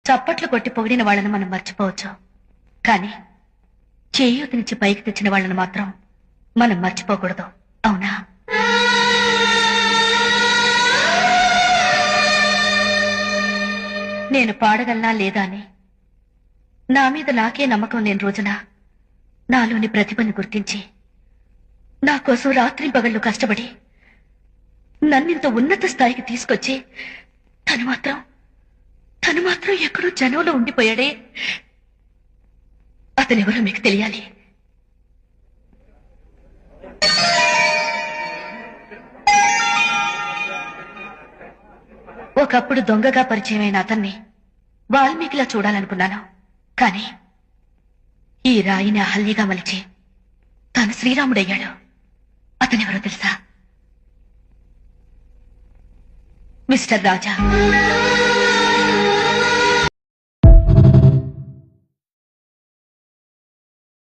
చప్పట్లు కొట్టి పొగిడిన వాళ్ళని మనం మర్చిపోవచ్చు, కానీ చేయూతనిచ్చి పైకి తెచ్చిన వాళ్ళని మాత్రం మనం మర్చిపోకూడదు. అవునా? నేను పాడగలనా లేదా అని నా మీద నాకే నమ్మకం లేని రోజున నాలోని ప్రతిభను గుర్తించి నా కోసం రాత్రి పగళ్ళు కష్టపడి నన్నింత ఉన్నత స్థాయికి తీసుకొచ్చి తను మాత్రం ఎక్కడో జనంలో ఉండిపోయాడే, అతనెవరో మీకు తెలియాలి. ఒకప్పుడు దొంగగా పరిచయమైన అతన్ని వాల్మీకిలా చూడాలనుకున్నాను, కానీ ఈ రాయిని అహల్యగా మలిచి తాను శ్రీరాముడయ్యాడు. అతనెవరో తెలుసా? మిస్టర్ రాజా.